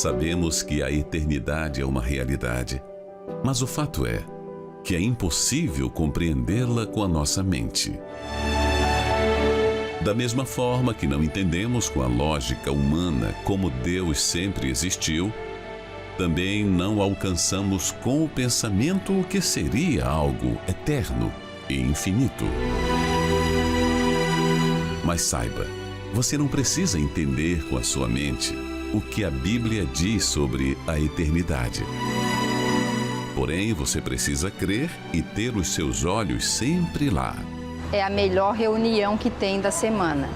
Sabemos que a eternidade é uma realidade, mas o fato é que é impossível compreendê-la com a nossa mente. Da mesma forma que não entendemos com a lógica humana como Deus sempre existiu, também não alcançamos com o pensamento o que seria algo eterno e infinito. Mas saiba, você não precisa entender com a sua mente o que a Bíblia diz sobre a eternidade. Porém, você precisa crer e ter os seus olhos sempre lá. É a melhor reunião que tem da semana,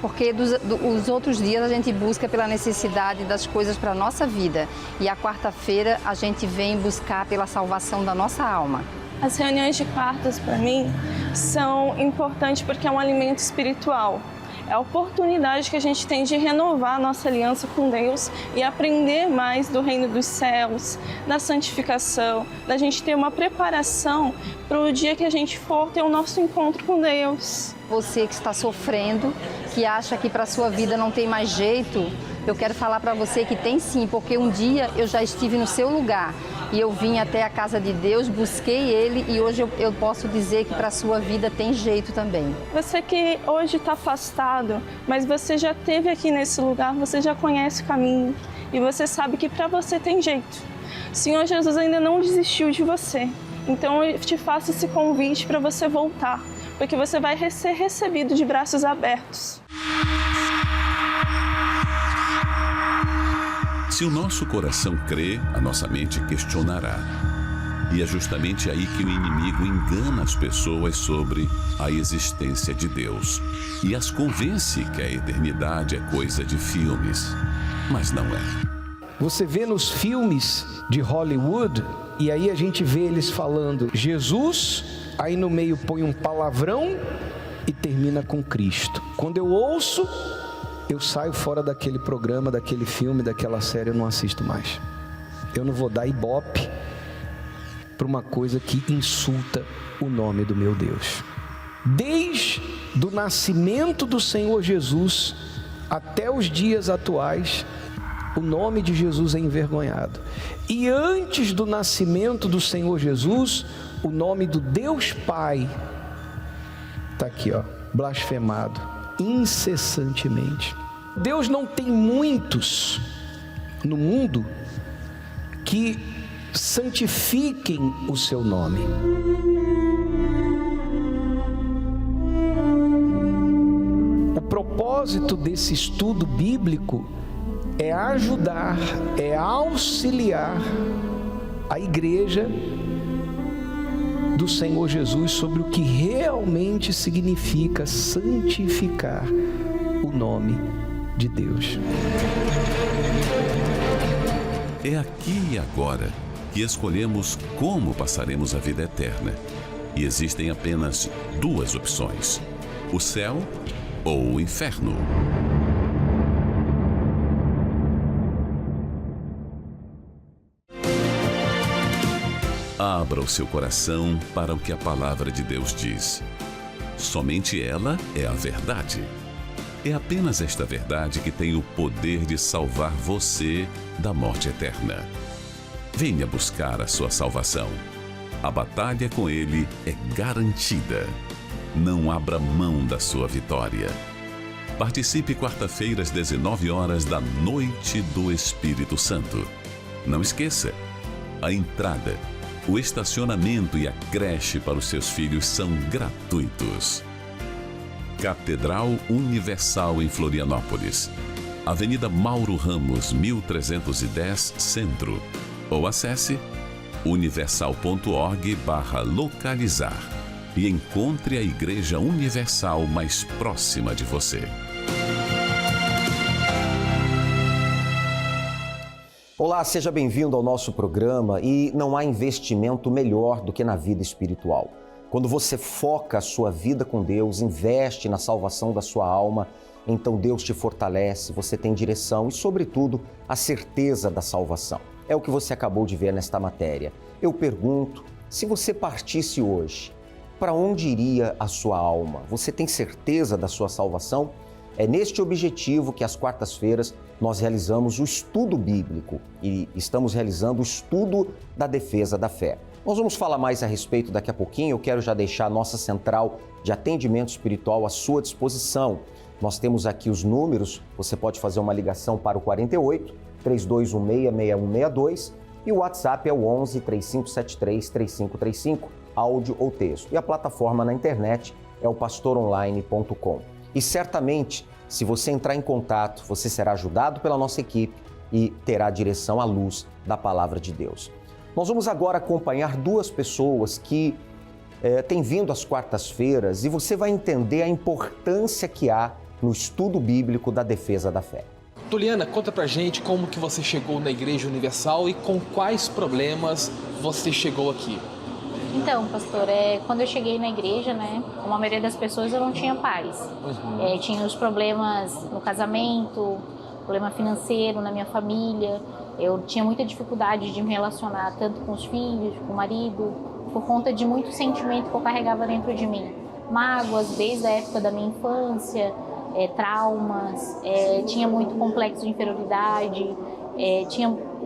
porque os outros dias a gente busca pela necessidade das coisas para a nossa vida e a quarta-feira a gente vem buscar pela salvação da nossa alma. As reuniões de quartas, para mim, são importantes porque é um alimento espiritual. É a oportunidade que a gente tem de renovar a nossa aliança com Deus e aprender mais do reino dos céus, da santificação, da gente ter uma preparação para o dia que a gente for ter o nosso encontro com Deus. Você que está sofrendo, que acha que para a sua vida não tem mais jeito, eu quero falar para você que tem sim, porque um dia eu já estive no seu lugar e eu vim até a casa de Deus, busquei Ele e hoje eu posso dizer que para a sua vida tem jeito também. Você que hoje está afastado, mas você já esteve aqui nesse lugar, você já conhece o caminho e você sabe que para você tem jeito. O Senhor Jesus ainda não desistiu de você, então eu te faço esse convite para você voltar, porque você vai ser recebido de braços abertos. Se o nosso coração crê, a nossa mente questionará. E é justamente aí que o inimigo engana as pessoas sobre a existência de Deus e as convence que a eternidade é coisa de filmes, mas não é. Você vê nos filmes de Hollywood, e aí a gente vê eles falando Jesus, aí no meio põe um palavrão e termina com Cristo. Quando eu ouço, eu saio fora daquele programa, daquele filme, daquela série, eu não assisto mais. Eu não vou dar ibope para uma coisa que insulta o nome do meu Deus. Desde o nascimento do Senhor Jesus até os dias atuais, o nome de Jesus é envergonhado. E antes do nascimento do Senhor Jesus, o nome do Deus Pai está aqui, ó, blasfemado incessantemente. Deus não tem muitos no mundo que santifiquem o seu nome. O propósito desse estudo bíblico é ajudar, é auxiliar a igreja do Senhor Jesus sobre o que realmente significa santificar o nome de Deus. É aqui e agora que escolhemos como passaremos a vida eterna. E existem apenas duas opções: o céu ou o inferno. Abra o seu coração para o que a palavra de Deus diz. Somente ela é a verdade. É apenas esta verdade que tem o poder de salvar você da morte eterna. Venha buscar a sua salvação. A batalha com Ele é garantida. Não abra mão da sua vitória. Participe quarta-feira às 19 horas da Noite do Espírito Santo. Não esqueça, a entrada, o estacionamento e a creche para os seus filhos são gratuitos. Catedral Universal em Florianópolis, Avenida Mauro Ramos, 1310, Centro. Ou acesse universal.org/localizar e encontre a Igreja Universal mais próxima de você. Olá, seja bem-vindo ao nosso programa. E não há investimento melhor do que na vida espiritual. Quando você foca a sua vida com Deus, investe na salvação da sua alma, então Deus te fortalece, você tem direção e, sobretudo, a certeza da salvação. É o que você acabou de ver nesta matéria. Eu pergunto, se você partisse hoje, para onde iria a sua alma? Você tem certeza da sua salvação? É neste objetivo que às quartas-feiras nós realizamos o estudo bíblico e estamos realizando o estudo da defesa da fé. Nós vamos falar mais a respeito daqui a pouquinho. Eu quero já deixar a nossa central de atendimento espiritual à sua disposição. Nós temos aqui os números, você pode fazer uma ligação para o 48 3216 6162 e o WhatsApp é o 11 3573 3535, áudio ou texto. E a plataforma na internet é o pastoronline.com. E certamente, se você entrar em contato, você será ajudado pela nossa equipe e terá direção à luz da palavra de Deus. Nós vamos agora acompanhar duas pessoas que têm vindo às quartas-feiras e você vai entender a importância que há no estudo bíblico da defesa da fé. Tuliana, conta pra gente como que você chegou na Igreja Universal e com quais problemas você chegou aqui. Então, pastor, quando eu cheguei na igreja, né, como a maioria das pessoas, eu não tinha paz. Tinha os problemas no casamento, problema financeiro na minha família. Eu tinha muita dificuldade de me relacionar tanto com os filhos, com o marido, por conta de muito sentimento que eu carregava dentro de mim. Mágoas desde a época da minha infância, traumas, tinha muito complexo de inferioridade,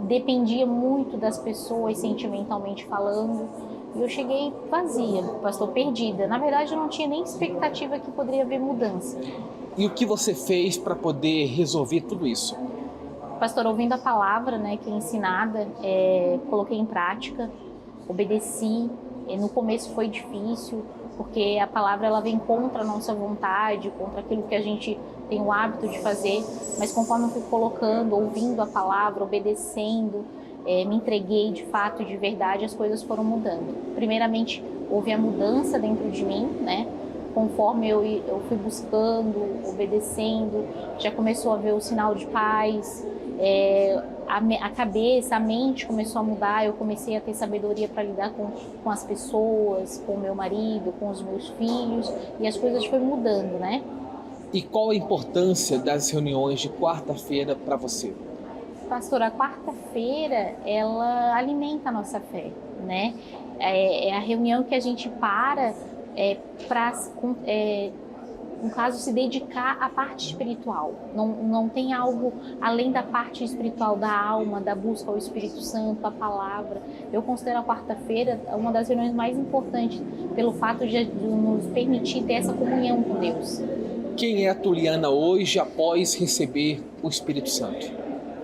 dependia muito das pessoas sentimentalmente falando. E eu cheguei vazia, pastor, perdida. Na verdade, eu não tinha nem expectativa que poderia haver mudança. E o que você fez para poder resolver tudo isso? Pastor, ouvindo a palavra, né, que é ensinada, coloquei em prática, obedeci. No começo foi difícil, porque a palavra ela vem contra a nossa vontade, contra aquilo que a gente tem o hábito de fazer. Mas conforme eu fui colocando, ouvindo a palavra, obedecendo, me entreguei de fato, de verdade, as coisas foram mudando. Primeiramente, houve a mudança dentro de mim, né? Conforme eu fui buscando, obedecendo, já começou a ver o sinal de paz, a cabeça, a mente começou a mudar, eu comecei a ter sabedoria para lidar com as pessoas, com o meu marido, com os meus filhos, e as coisas foram mudando, né? E qual a importância das reuniões de quarta-feira para você? Pastor, a quarta-feira, ela alimenta a nossa fé, né? É a reunião que a gente para no caso, se dedicar à parte espiritual. Não tem algo além da parte espiritual, da alma, da busca ao Espírito Santo, a palavra. Eu considero a quarta-feira uma das reuniões mais importantes pelo fato de nos permitir ter essa comunhão com Deus. Quem é a Tuliana hoje após receber o Espírito Santo?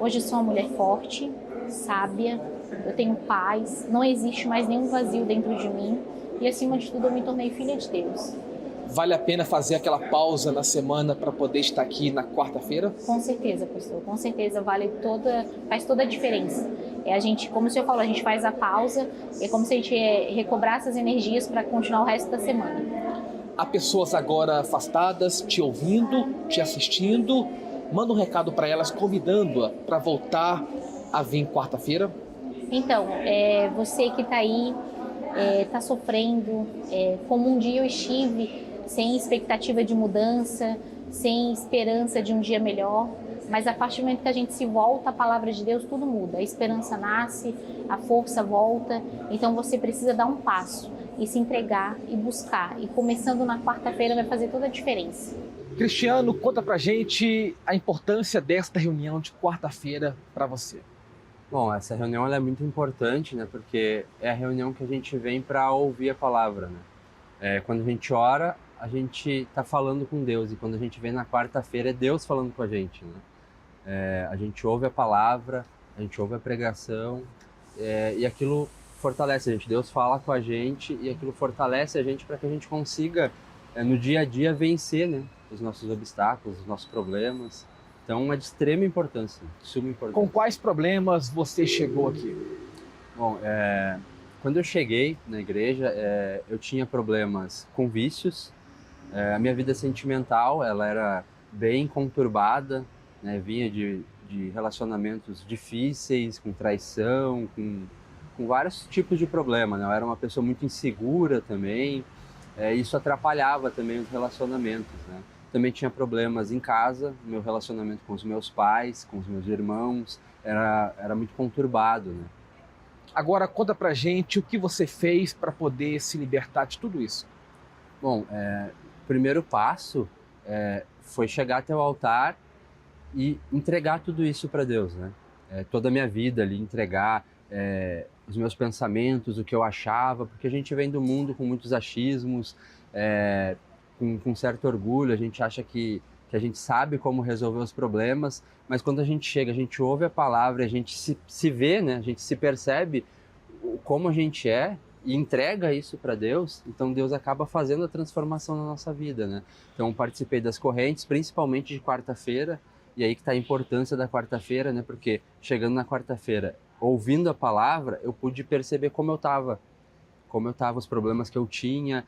Hoje eu sou uma mulher forte, sábia, eu tenho paz, não existe mais nenhum vazio dentro de mim e, acima de tudo, eu me tornei filha de Deus. Vale a pena fazer aquela pausa na semana para poder estar aqui na quarta-feira? Com certeza, pastor, com certeza faz toda a diferença. A gente, como o senhor falou, a gente faz a pausa, é como se a gente recobrasse as energias para continuar o resto da semana. Há pessoas agora afastadas, te ouvindo, te assistindo. Manda um recado para elas, convidando-a para voltar a vir quarta-feira. Então, você que está aí, está sofrendo, como um dia eu estive, sem expectativa de mudança, sem esperança de um dia melhor, mas a partir do momento que a gente se volta à palavra de Deus, tudo muda. A esperança nasce, a força volta, então você precisa dar um passo e se entregar e buscar. E começando na quarta-feira vai fazer toda a diferença. Cristiano, conta pra gente a importância desta reunião de quarta-feira para você. Bom, essa reunião ela é muito importante, né? Porque é a reunião que a gente vem para ouvir a palavra, né? Quando a gente ora, a gente está falando com Deus, e quando a gente vem na quarta-feira é Deus falando com a gente, né? A gente ouve a palavra, a gente ouve a pregação, e aquilo fortalece a gente. Deus fala com a gente e aquilo fortalece a gente para que a gente consiga, no dia a dia, vencer, né? Os nossos obstáculos, os nossos problemas. Então é de extrema importância, de suma importância. Com quais problemas você chegou aqui? Bom, quando eu cheguei na igreja, eu tinha problemas com vícios. A minha vida sentimental, ela era bem conturbada, né? Vinha de relacionamentos difíceis, com traição, com vários tipos de problema, né? Eu era uma pessoa muito insegura também. Isso atrapalhava também os relacionamentos, né? Também tinha problemas em casa, meu relacionamento com os meus pais, com os meus irmãos, era muito conturbado, né? Agora conta pra gente o que você fez para poder se libertar de tudo isso. Bom, o primeiro passo foi chegar até o altar e entregar tudo isso para Deus, né? Toda a minha vida ali, entregar os meus pensamentos, o que eu achava, porque a gente vem do mundo com muitos achismos, com certo orgulho, a gente acha que a gente sabe como resolver os problemas, mas quando a gente chega, a gente ouve a palavra, a gente se vê, né? A gente se percebe como a gente é e entrega isso para Deus, então Deus acaba fazendo a transformação na nossa vida, né? Então participei das correntes, principalmente de quarta-feira, e aí que está a importância da quarta-feira, né? Porque chegando na quarta-feira, ouvindo a palavra, eu pude perceber como eu estava, os problemas que eu tinha,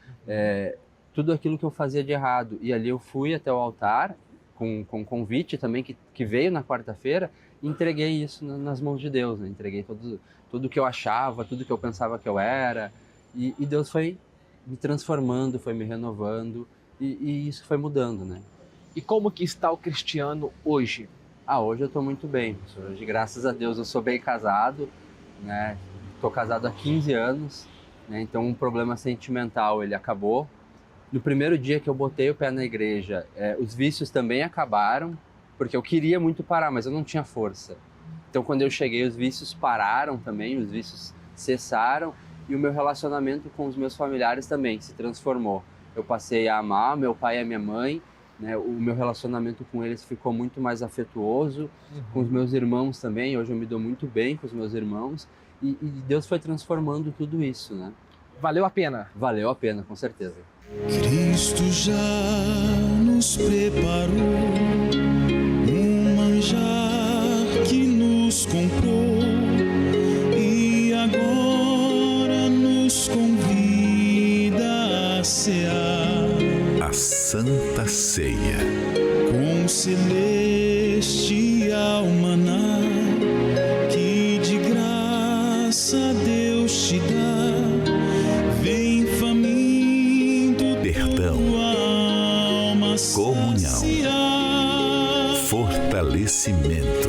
tudo aquilo que eu fazia de errado. E ali eu fui até o altar, com convite também, que veio na quarta-feira, e entreguei isso nas mãos de Deus, né? Entreguei tudo que eu achava, tudo que eu pensava que eu era, e Deus foi me transformando, foi me renovando, e isso foi mudando, né? E como que está o Cristiano hoje? Hoje eu estou muito bem, professor. Hoje, graças a Deus, eu sou bem casado, né? Estou casado há 15 anos, né? Então um problema sentimental, ele acabou. No primeiro dia que eu botei o pé na igreja, os vícios também acabaram, porque eu queria muito parar, mas eu não tinha força. Então quando eu cheguei, os vícios pararam também, os vícios cessaram, e o meu relacionamento com os meus familiares também se transformou. Eu passei a amar meu pai e a minha mãe, né? O meu relacionamento com eles ficou muito mais afetuoso, com os meus irmãos também. Hoje eu me dou muito bem com os meus irmãos, e Deus foi transformando tudo isso, né? Valeu a pena? Valeu a pena, com certeza. Cristo já nos preparou um manjar que nos comprou e agora nos convida a cear. A Santa Ceia. Com celestial maná que de graça Deus te dá. Vem faminto, perdão, alma comunhão, fortalecimento.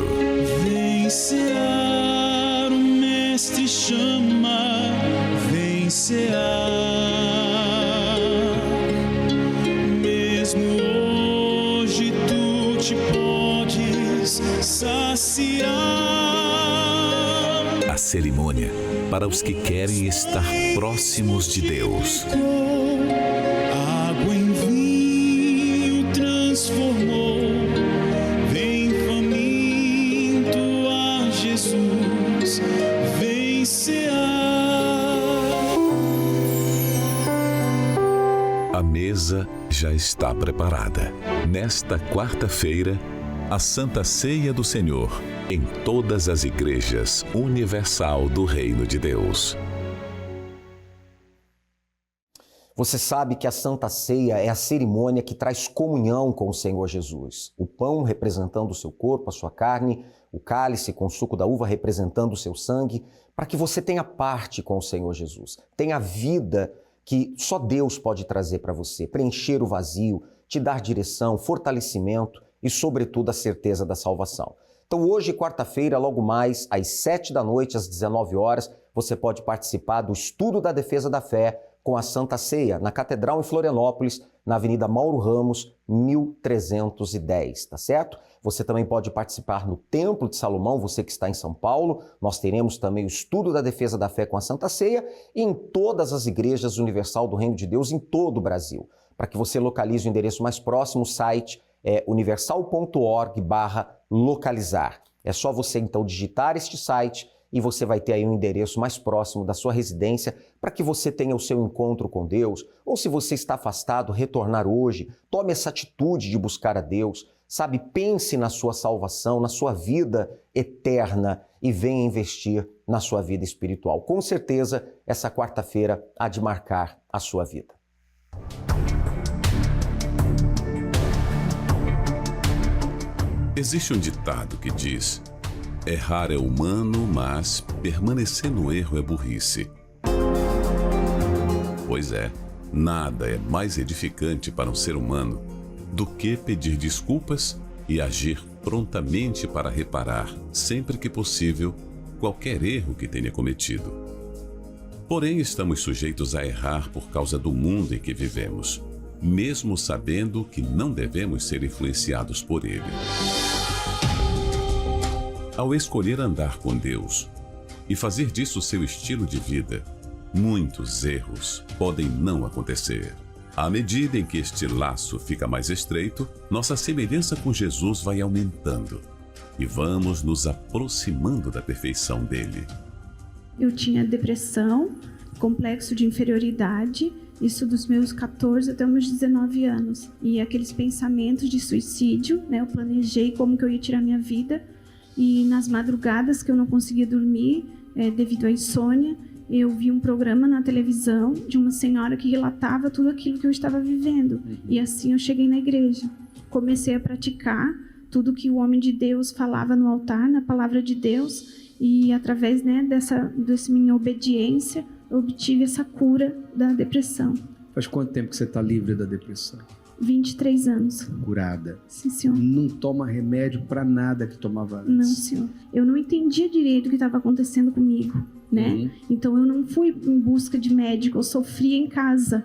Vem cear, o Mestre chama, vem cear. Mesmo hoje tu te podes saciar. A cerimônia para os que querem estar próximos de Deus. Água em vinho transformou. Vem faminto a Jesus, vem cear. A mesa já está preparada. Nesta quarta-feira, a Santa Ceia do Senhor, em todas as igrejas universal do Reino de Deus. Você sabe que a Santa Ceia é a cerimônia que traz comunhão com o Senhor Jesus. O pão representando o seu corpo, a sua carne, o cálice com o suco da uva representando o seu sangue, para que você tenha parte com o Senhor Jesus. Tenha a vida que só Deus pode trazer para você, preencher o vazio, te dar direção, fortalecimento e, sobretudo, a certeza da salvação. Então hoje, quarta-feira, logo mais, às 7h, às 19 horas, você pode participar do estudo da defesa da fé com a Santa Ceia, na Catedral em Florianópolis, na Avenida Mauro Ramos, 1310, tá certo? Você também pode participar no Templo de Salomão, você que está em São Paulo. Nós teremos também o estudo da defesa da fé com a Santa Ceia e em todas as igrejas universal do Reino de Deus em todo o Brasil. Para que você localize o endereço mais próximo, o site é universal.org/localizar. É só você então digitar este site e você vai ter aí um endereço mais próximo da sua residência para que você tenha o seu encontro com Deus. Ou se você está afastado, retornar hoje, tome essa atitude de buscar a Deus, sabe? Pense na sua salvação, na sua vida eterna e venha investir na sua vida espiritual. Com certeza, essa quarta-feira há de marcar a sua vida. Existe um ditado que diz: errar é humano, mas permanecer no erro é burrice. Pois é, nada é mais edificante para um ser humano do que pedir desculpas e agir prontamente para reparar, sempre que possível, qualquer erro que tenha cometido. Porém, estamos sujeitos a errar por causa do mundo em que vivemos. mesmo sabendo que não devemos ser influenciados por ele. Ao escolher andar com Deus e fazer disso seu estilo de vida, muitos erros podem não acontecer. À medida em que este laço fica mais estreito, nossa semelhança com Jesus vai aumentando e vamos nos aproximando da perfeição dele. Eu tinha depressão, complexo de inferioridade, isso dos meus 14 até os meus 19 anos. E aqueles pensamentos de suicídio, né? Eu planejei como que eu ia tirar minha vida. E nas madrugadas que eu não conseguia dormir, devido à insônia, eu vi um programa na televisão de uma senhora que relatava tudo aquilo que eu estava vivendo. E assim eu cheguei na igreja. Comecei a praticar tudo que o homem de Deus falava no altar, na palavra de Deus. E através, né, dessa minha obediência, eu obtive essa cura da depressão. Faz quanto tempo que você está livre da depressão? 23 anos. Curada. Sim, senhor. Não toma remédio para nada que tomava antes? Não, senhor. Eu não entendia direito o que estava acontecendo comigo, né? Então eu não fui em busca de médico, eu sofria em casa,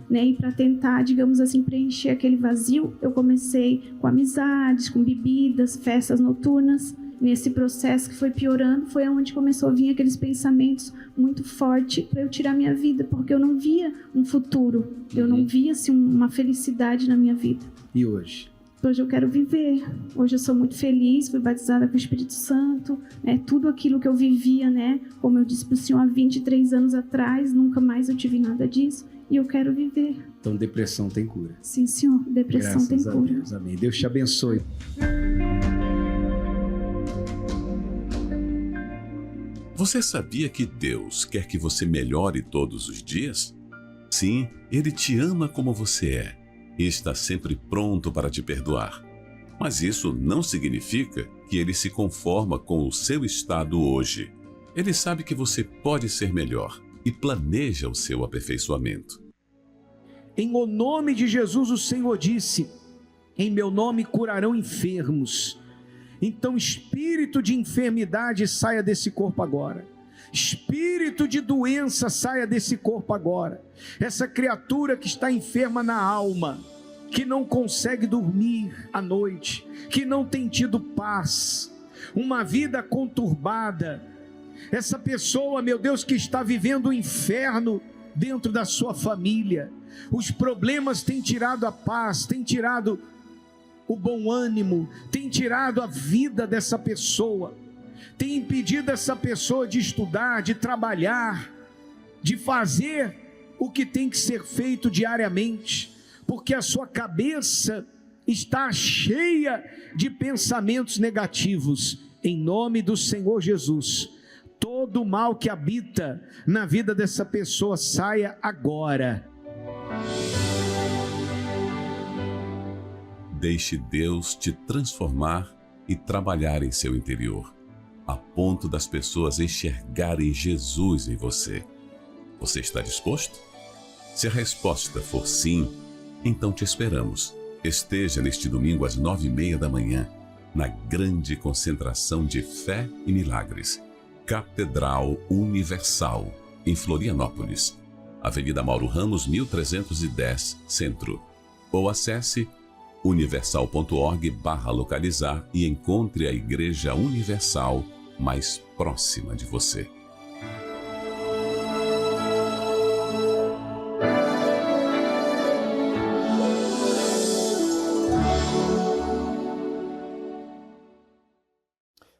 né? E para tentar, digamos assim, preencher aquele vazio, eu comecei com amizades, com bebidas, festas noturnas. Nesse processo que foi piorando, foi onde começou a vir aqueles pensamentos muito fortes para eu tirar minha vida, porque eu não via um futuro, eu não via assim, uma felicidade na minha vida. E hoje? Hoje eu quero viver, hoje eu sou muito feliz, fui batizada com o Espírito Santo, né? Tudo aquilo que eu vivia, né? Como eu disse para o senhor há 23 anos atrás, nunca mais eu tive nada disso e eu quero viver. Então depressão tem cura? Sim, senhor, depressão tem cura. Graças a Deus, amém. Deus te abençoe. Você sabia que Deus quer que você melhore todos os dias? Sim, Ele te ama como você é e está sempre pronto para te perdoar. Mas isso não significa que Ele se conforma com o seu estado hoje. Ele sabe que você pode ser melhor e planeja o seu aperfeiçoamento. Em o nome de Jesus, o Senhor disse: em meu nome curarão enfermos. Então, espírito de enfermidade saia desse corpo agora. Espírito de doença saia desse corpo agora. Essa criatura que está enferma na alma, que não consegue dormir à noite, que não tem tido paz, uma vida conturbada. Essa pessoa, meu Deus, que está vivendo o inferno dentro da sua família. Os problemas têm tirado a paz, têm tirado o bom ânimo, tem tirado a vida dessa pessoa, tem impedido essa pessoa de estudar, de trabalhar, de fazer o que tem que ser feito diariamente, porque a sua cabeça está cheia de pensamentos negativos. Em nome do Senhor Jesus, todo o mal que habita na vida dessa pessoa saia agora. Deixe Deus te transformar e trabalhar em seu interior, a ponto das pessoas enxergarem Jesus em você. Você está disposto? Se a resposta for sim, então te esperamos. Esteja neste domingo às 9h30 da manhã, na grande concentração de fé e milagres. Catedral Universal, em Florianópolis, Avenida Mauro Ramos, 1310, Centro. Ou acesse universal.org/localizar e encontre a Igreja Universal mais próxima de você.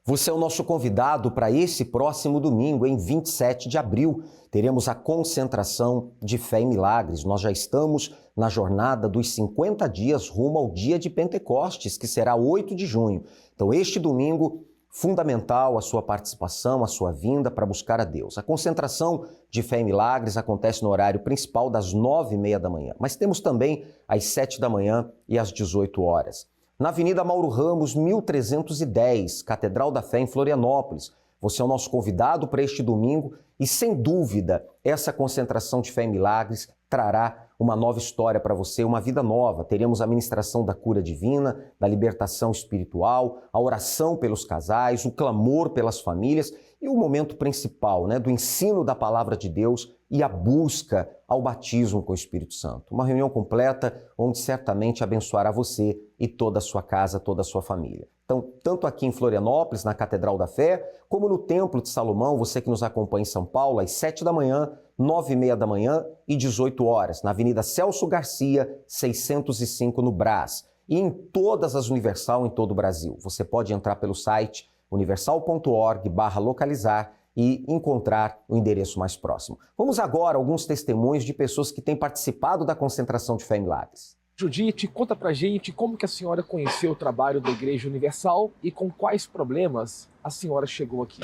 Você é o nosso convidado para esse próximo domingo, em 27 de abril. Teremos a concentração de fé e milagres. Nós já estamos na jornada dos 50 dias rumo ao dia de Pentecostes, que será 8 de junho. Então, este domingo, fundamental a sua participação, a sua vinda para buscar a Deus. A concentração de fé e milagres acontece no horário principal das 9h30 da manhã, mas temos também às 7 da manhã e às 18 horas. Na Avenida Mauro Ramos, 1310, Catedral da Fé, em Florianópolis. Você é o nosso convidado para este domingo e, sem dúvida, essa concentração de fé e milagres trará uma nova história para você, uma vida nova. Teremos a ministração da cura divina, da libertação espiritual, a oração pelos casais, o clamor pelas famílias e o momento principal, do ensino da palavra de Deus e a busca ao batismo com o Espírito Santo. Uma reunião completa onde certamente abençoará você e toda a sua casa, toda a sua família. Então, tanto aqui em Florianópolis, na Catedral da Fé, como no Templo de Salomão, você que nos acompanha em São Paulo, às 7 da manhã, 9h30 da manhã e 18 horas, na Avenida Celso Garcia, 605, no Brás. E em todas as Universal em todo o Brasil. Você pode entrar pelo site universal.org/localizar e encontrar o endereço mais próximo. Vamos agora a alguns testemunhos de pessoas que têm participado da concentração de Fé e Milagres. Judite, conta pra gente como que a senhora conheceu o trabalho da Igreja Universal e com quais problemas a senhora chegou aqui.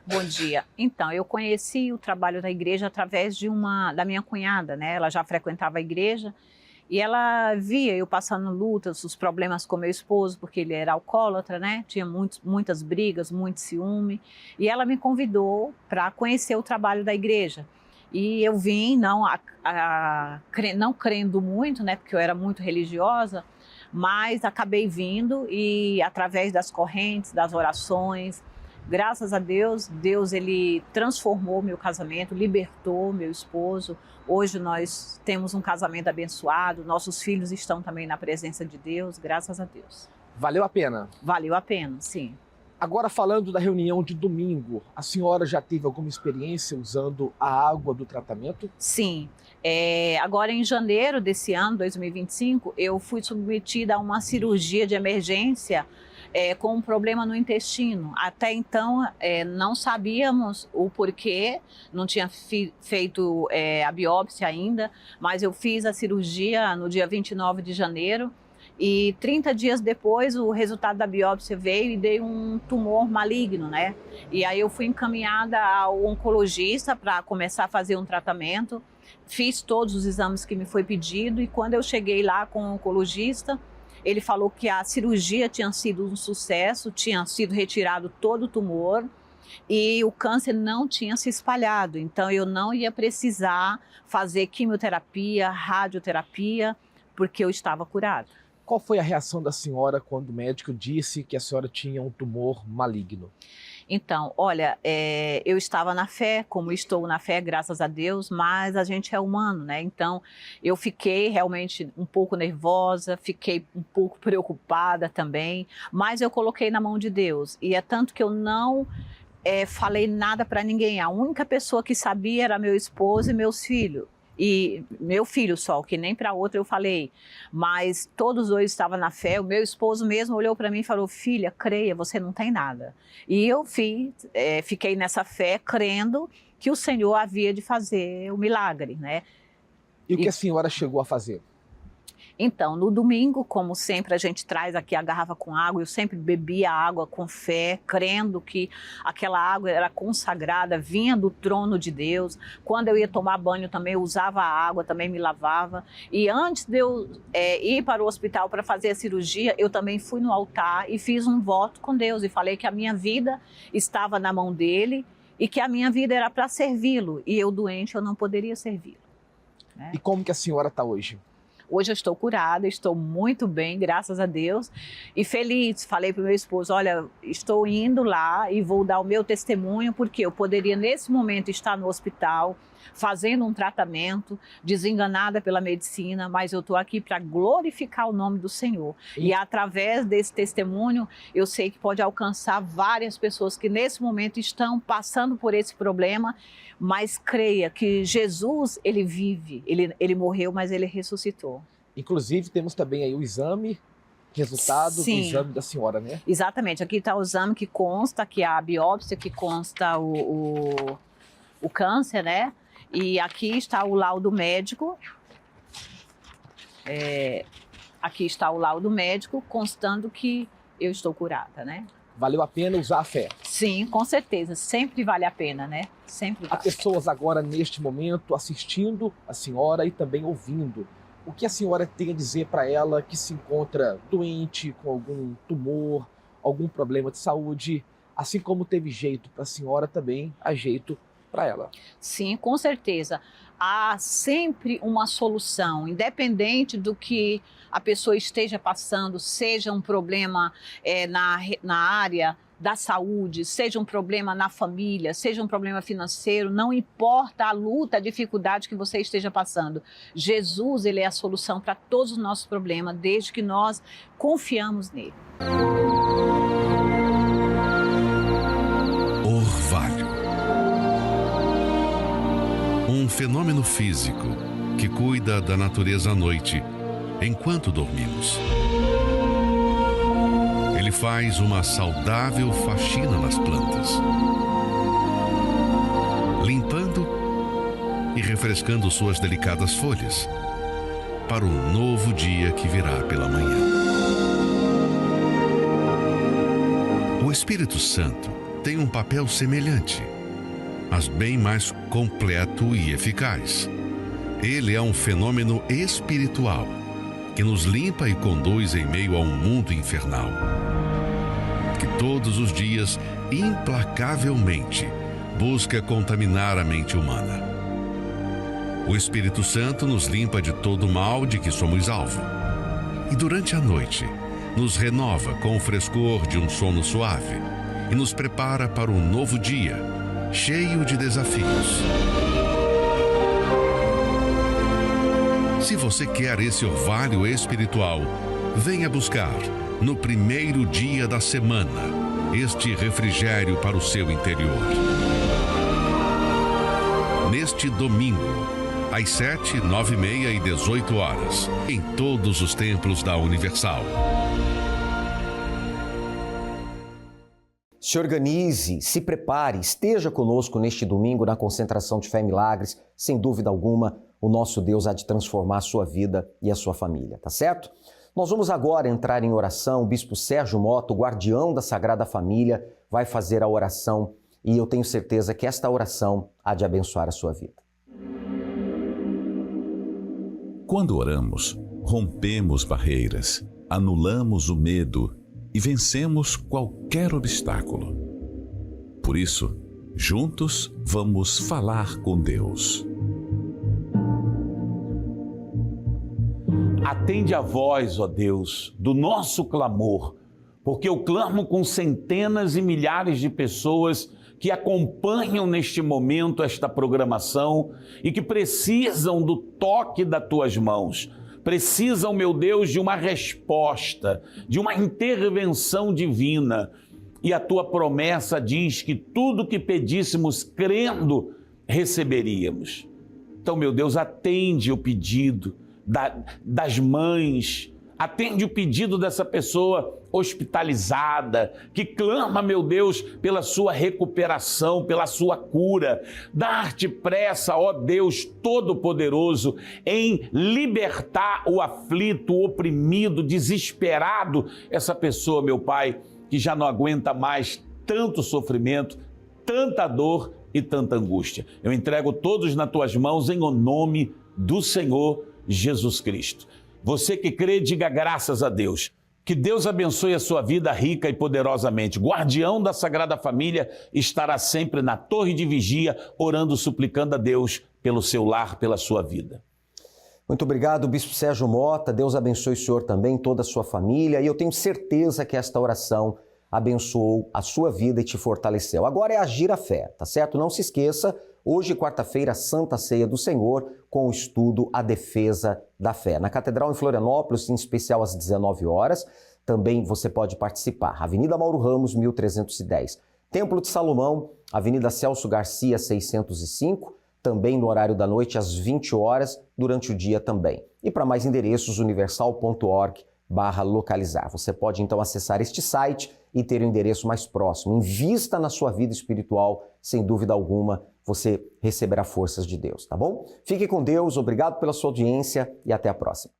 Bom dia. Então, eu conheci o trabalho da igreja através da minha cunhada, né? Ela já frequentava a igreja e ela via eu passando lutas, os problemas com meu esposo, porque ele era alcoólatra, né? Tinha muitas brigas, muito ciúme. E ela me convidou para conhecer o trabalho da igreja. E eu vim, não crendo muito, né? Porque eu era muito religiosa, mas acabei vindo e através das correntes, das orações, graças a Deus, ele transformou meu casamento, libertou meu esposo. Hoje nós temos um casamento abençoado, nossos filhos estão também na presença de Deus, graças a Deus. Valeu a pena? Valeu a pena, sim. Agora falando da reunião de domingo, a senhora já teve alguma experiência usando a água do tratamento? Sim. Agora em janeiro desse ano, 2025, eu fui submetida a uma cirurgia de emergência com um problema no intestino. Até então, não sabíamos o porquê, não tinha feito a biópsia ainda, mas eu fiz a cirurgia no dia 29 de janeiro e 30 dias depois o resultado da biópsia veio e dei um tumor maligno, né? E aí eu fui encaminhada ao oncologista para começar a fazer um tratamento, fiz todos os exames que me foi pedido e quando eu cheguei lá com o oncologista, ele falou que a cirurgia tinha sido um sucesso, tinha sido retirado todo o tumor e o câncer não tinha se espalhado. Então eu não ia precisar fazer quimioterapia, radioterapia, porque eu estava curada. Qual foi a reação da senhora quando o médico disse que a senhora tinha um tumor maligno? Então, olha, eu estava na fé, como estou na fé, graças a Deus, mas a gente é humano, né? Então, eu fiquei realmente um pouco nervosa, fiquei um pouco preocupada também, mas eu coloquei na mão de Deus. E é tanto que eu não falei nada para ninguém. A única pessoa que sabia era meu esposo e meus filhos. E meu filho só, que nem para outro eu falei, mas todos dois estavam na fé. O meu esposo mesmo olhou para mim e falou: filha, creia, você não tem nada. E eu fiquei nessa fé, crendo que o Senhor havia de fazer o milagre, né? E o que a senhora chegou a fazer? Então, no domingo, como sempre, a gente traz aqui a garrafa com água. Eu sempre bebia água com fé, crendo que aquela água era consagrada, vinha do trono de Deus. Quando eu ia tomar banho também, eu usava a água, também me lavava. E antes de eu ir para o hospital para fazer a cirurgia, eu também fui no altar e fiz um voto com Deus. E falei que a minha vida estava na mão dele e que a minha vida era para servi-lo. E eu doente, eu não poderia servi-lo, né? E como que a senhora está hoje? Hoje eu estou curada, estou muito bem, graças a Deus, e feliz. Falei para o meu esposo: olha, estou indo lá e vou dar o meu testemunho, porque eu poderia nesse momento estar no hospital, fazendo um tratamento, desenganada pela medicina, mas eu estou aqui para glorificar o nome do Senhor. E através desse testemunho, eu sei que pode alcançar várias pessoas que nesse momento estão passando por esse problema, mas creia que Jesus, ele vive, ele morreu, mas ele ressuscitou. Inclusive, temos também aí o exame, resultado Sim. do exame da senhora, né? Exatamente, aqui está o exame que consta, que é a biópsia, que consta o câncer, né? E aqui está o laudo médico, aqui está o laudo médico constando que eu estou curada, né? Valeu a pena usar a fé? Sim, com certeza, sempre vale a pena, né? Sempre vale. Há pessoas agora neste momento assistindo a senhora e também ouvindo. O que a senhora tem a dizer para ela que se encontra doente, com algum tumor, algum problema de saúde, assim como teve jeito para a senhora, também há jeito para ela? Sim, com certeza. Há sempre uma solução, independente do que a pessoa esteja passando, seja um problema na área da saúde, seja um problema na família, seja um problema financeiro, não importa a luta, a dificuldade que você esteja passando. Jesus, ele é a solução para todos os nossos problemas, desde que nós confiamos nele. Orvalho. Um fenômeno físico que cuida da natureza à noite, enquanto dormimos. Ele faz uma saudável faxina nas plantas, limpando e refrescando suas delicadas folhas para o novo dia que virá pela manhã. O Espírito Santo tem um papel semelhante, mas bem mais completo e eficaz. Ele é um fenômeno espiritual que nos limpa e conduz em meio a um mundo infernal, que todos os dias, implacavelmente, busca contaminar a mente humana. O Espírito Santo nos limpa de todo o mal de que somos alvo. E durante a noite, nos renova com o frescor de um sono suave e nos prepara para um novo dia, cheio de desafios. Se você quer esse orvalho espiritual, venha buscar, no primeiro dia da semana, este refrigério para o seu interior. Neste domingo, às 7, 9h30 e 18 horas, em todos os templos da Universal. Se organize, se prepare, esteja conosco neste domingo na concentração de Fé e Milagres. Sem dúvida alguma, o nosso Deus há de transformar a sua vida e a sua família, tá certo? Nós vamos agora entrar em oração. O Bispo Sérgio Mota, o guardião da Sagrada Família, vai fazer a oração e eu tenho certeza que esta oração há de abençoar a sua vida. Quando oramos, rompemos barreiras, anulamos o medo e vencemos qualquer obstáculo. Por isso, juntos vamos falar com Deus. Atende a voz, ó Deus, do nosso clamor, porque eu clamo com centenas e milhares de pessoas que acompanham neste momento esta programação e que precisam do toque das tuas mãos. Precisam, meu Deus, de uma resposta, de uma intervenção divina. E a tua promessa diz que tudo que pedíssemos crendo, receberíamos. Então, meu Deus, atende o pedido das mães, atende o pedido dessa pessoa hospitalizada, que clama, meu Deus, pela sua recuperação, pela sua cura. Dar-te pressa, ó Deus Todo-Poderoso, em libertar o aflito, o oprimido, desesperado, essa pessoa, meu Pai, que já não aguenta mais tanto sofrimento, tanta dor e tanta angústia. Eu entrego todos nas tuas mãos em o nome do Senhor Jesus Cristo. Você que crê, diga graças a Deus. Que Deus abençoe a sua vida rica e poderosamente. Guardião da Sagrada Família estará sempre na torre de vigia, orando, suplicando a Deus pelo seu lar, pela sua vida. Muito obrigado, Bispo Sérgio Mota. Deus abençoe o senhor também, toda a sua família. E eu tenho certeza que esta oração abençoou a sua vida e te fortaleceu. Agora é agir a fé, tá certo? Não se esqueça, hoje, quarta-feira, Santa Ceia do Senhor, com o estudo A Defesa da Fé. Na Catedral em Florianópolis, em especial às 19 horas, também você pode participar. Avenida Mauro Ramos, 1310. Templo de Salomão, Avenida Celso Garcia, 605, também no horário da noite, às 20 horas, durante o dia também. E para mais endereços, universal.org/localizar. Você pode então acessar este site e ter o endereço mais próximo. Invista na sua vida espiritual, sem dúvida alguma, você receberá forças de Deus, tá bom? Fique com Deus, obrigado pela sua audiência e até a próxima.